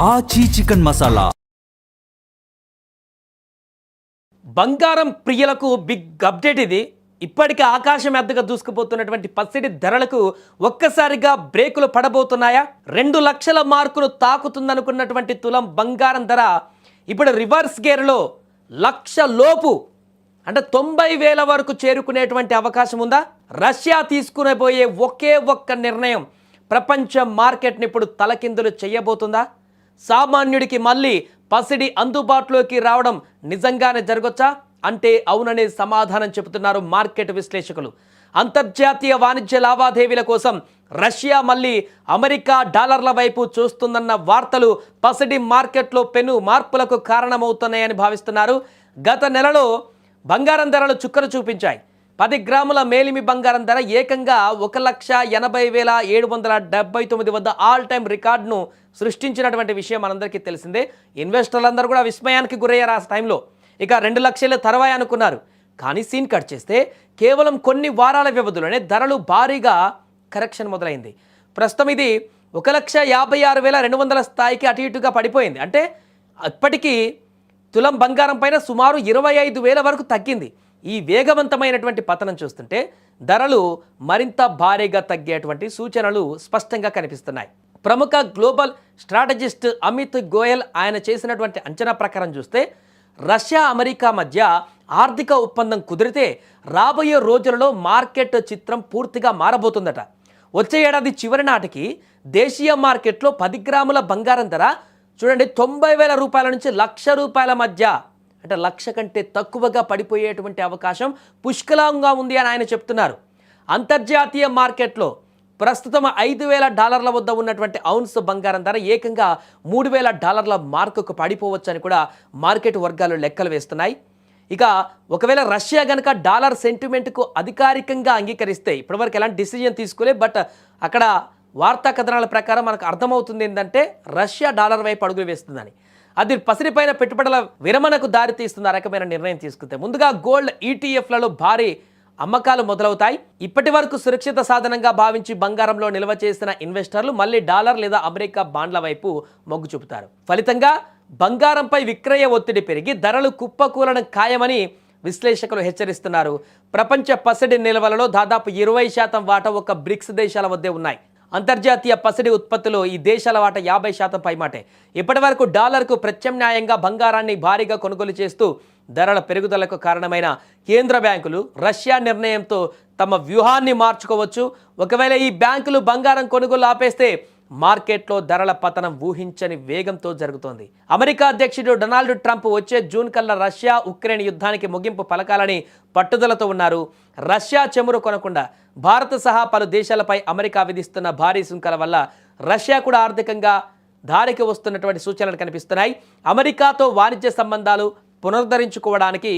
ఆచి చికెన్ మసాలా. బంగారం ప్రియులకు బిగ్ అప్డేట్ ఇది. ఇప్పటికే ఆకాశం ఎద్దగా దూసుకుపోతున్నటువంటి పసిడి ధరలకు ఒక్కసారిగా బ్రేకులు పడబోతున్నాయా? 2 లక్షల మార్కును తాకుతుందనుకున్నటువంటి తులం బంగారం ధర ఇప్పుడు రివర్స్ గేర్లో 1 లక్ష లోపు అంటే 90,000 వరకు చేరుకునేటువంటి అవకాశం ఉందా? రష్యా తీసుకునేబోయే ఒకే ఒక్క నిర్ణయం ప్రపంచ మార్కెట్ని ఇప్పుడు తలకిందులు చేయబోతుందా? సామాన్యుడికి మళ్ళీ పసిడి అందుబాటులోకి రావడం నిజంగానే జరగొచ్చా అంటే అవుననే సమాధానం చెబుతున్నారు మార్కెట్ విశ్లేషకులు. అంతర్జాతీయ వాణిజ్య లావాదేవీల కోసం రష్యా మళ్ళీ అమెరికా డాలర్ల వైపు చూస్తుందన్న వార్తలు పసిడి మార్కెట్లో పెను మార్పులకు కారణమవుతున్నాయని భావిస్తున్నారు. గత నెలలో బంగారం ధరలు చుక్కలు చూపించాయి. 10 గ్రాముల మేలిమి బంగారం ధర ఏకంగా 1,80,779 వద్ద ఆల్ టైమ్ రికార్డును సృష్టించినటువంటి విషయం మనందరికీ తెలిసిందే. ఇన్వెస్టర్లందరూ కూడా విస్మయానికి గురయ్యారు ఆ టైంలో. ఇక 2 లక్షల తర్వాయి అనుకున్నారు. కానీ సీన్ కట్ చేస్తే కేవలం కొన్ని వారాల వ్యవధిలోనే ధరలు భారీగా కరెక్షన్ మొదలైంది. ప్రస్తుతం ఇది 1,56,200 స్థాయికి అటు ఇటుగా పడిపోయింది. అంటే ఇప్పటికీ తులం బంగారం పైన సుమారు 25,000 వరకు తగ్గింది. ఈ వేగవంతమైనటువంటి పతనం చూస్తుంటే ధరలు మరింత భారీగా తగ్గేటువంటి సూచనలు స్పష్టంగా కనిపిస్తున్నాయి. ప్రముఖ గ్లోబల్ స్ట్రాటజిస్ట్ అమిత్ గోయల్ ఆయన చేసినటువంటి అంచనా ప్రకారం చూస్తే రష్యా అమెరికా మధ్య ఆర్థిక ఒప్పందం కుదిరితే రాబోయే రోజులలో మార్కెట్ చిత్రం పూర్తిగా మారబోతుందట. వచ్చే ఏడాది చివరి నాటికి దేశీయ మార్కెట్లో 10 గ్రాముల బంగారం ధర చూడండి 90,000 రూపాయల నుంచి 1,00,000 రూపాయల మధ్య అంటే 1,00,000 కంటే తక్కువగా పడిపోయేటువంటి అవకాశం పుష్కలంగా ఉంది అని ఆయన చెప్తున్నారు. అంతర్జాతీయ మార్కెట్లో ప్రస్తుతం $5,000 వద్ద ఉన్నటువంటి ఔన్స్ బంగారం ధర ఏకంగా $3,000 మార్కుకు పడిపోవచ్చని కూడా మార్కెట్ వర్గాలు లెక్కలు వేస్తున్నాయి. ఇక ఒకవేళ రష్యా కనుక డాలర్ సెంటిమెంట్కు అధికారికంగా అంగీకరిస్తే ఇప్పటివరకు ఎలాంటి డిసిజన్ తీసుకోలే, బట్ అక్కడ వార్తా కథనాల ప్రకారం మనకు అర్థమవుతుంది ఏంటంటే రష్యా డాలర్ వైపు అడుగులు వేస్తుందని. అది పసిడిపైన పెట్టుబడుల విరమణకు దారితీస్తుంది. ఆ రకమైన నిర్ణయం తీసుకుంటే ముందుగా గోల్డ్ ఈటీఎఫ్లలో భారీ అమ్మకాలు మొదలవుతాయి. ఇప్పటి వరకు సురక్షిత సాధనంగా భావించి బంగారంలో నిల్వ చేసిన ఇన్వెస్టర్లు మళ్ళీ డాలర్ లేదా అమెరికా బాండ్ల వైపు మొగ్గు చూపుతారు. ఫలితంగా బంగారంపై విక్రయ ఒత్తిడి పెరిగి ధరలు కుప్పకూలడం ఖాయమని విశ్లేషకులు హెచ్చరిస్తున్నారు. ప్రపంచ పసిడి నిల్వలలో దాదాపు 20% వాటా ఒక బ్రిక్స్ దేశాల వద్దే ఉన్నాయి. అంతర్జాతీయ పసిడి ఉత్పత్తిలో ఈ దేశాల వాటా 50% పైమాటే. ఇప్పటి వరకు డాలర్కు ప్రత్యామ్నాయంగా బంగారాన్ని భారీగా కొనుగోలు చేస్తూ ధరల పెరుగుదలకు కారణమైన కేంద్ర బ్యాంకులు రష్యా నిర్ణయంతో తమ వ్యూహాన్ని మార్చుకోవచ్చు. ఒకవేళ ఈ బ్యాంకులు బంగారం కొనుగోలు ఆపేస్తే మార్కెట్లో ధరల పతనం ఊహించని వేగంతో జరుగుతోంది. అమెరికా అధ్యక్షుడు డొనాల్డ్ ట్రంప్ వచ్చే జూన్ కల్లా రష్యా ఉక్రెయిన్ యుద్ధానికి ముగింపు పలకాలని పట్టుదలతో ఉన్నారు. రష్యా చెమురు కొనకుండా భారత్ సహా పలు దేశాలపై అమెరికా విధిస్తున్న భారీ సుంకాల వల్ల రష్యా కూడా ఆర్థికంగా దారికి వస్తున్నటువంటి సూచనలు కనిపిస్తున్నాయి. అమెరికాతో వాణిజ్య సంబంధాలు పునరుద్ధరించుకోవడానికి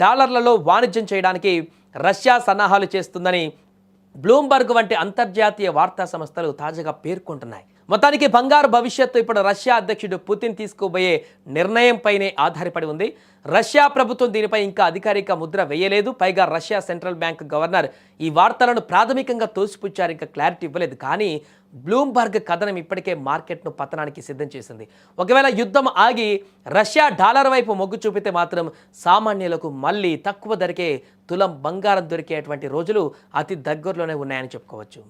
డాలర్లలో వాణిజ్యం చేయడానికి రష్యా సన్నాహాలు చేస్తుందని బ్లూంబర్గ్ వంటి అంతర్జాతీయ వార్తా సంస్థలు తాజాగా పేర్కొంటున్నాయి. మొత్తానికి బంగారు భవిష్యత్తు ఇప్పుడు రష్యా అధ్యక్షుడు పుతిన్ తీసుకోబోయే నిర్ణయంపైనే ఆధారపడి ఉంది. రష్యా ప్రభుత్వం దీనిపై ఇంకా అధికారిక ముద్ర వేయలేదు. పైగా రష్యా సెంట్రల్ బ్యాంక్ గవర్నర్ ఈ వార్తలను ప్రాథమికంగా తోసిపుచ్చారు, ఇంకా క్లారిటీ ఇవ్వలేదు. కానీ బ్లూంబర్గ్ కథనం ఇప్పటికే మార్కెట్ను పతనానికి సిద్ధం చేసింది. ఒకవేళ యుద్ధం ఆగి రష్యా డాలర్ వైపు మొగ్గు చూపితే మాత్రం సామాన్యులకు మళ్ళీ తక్కువ ధరకే తులం బంగారం దొరికేటువంటి రోజులు అతి దగ్గరలోనే ఉన్నాయని చెప్పుకోవచ్చు.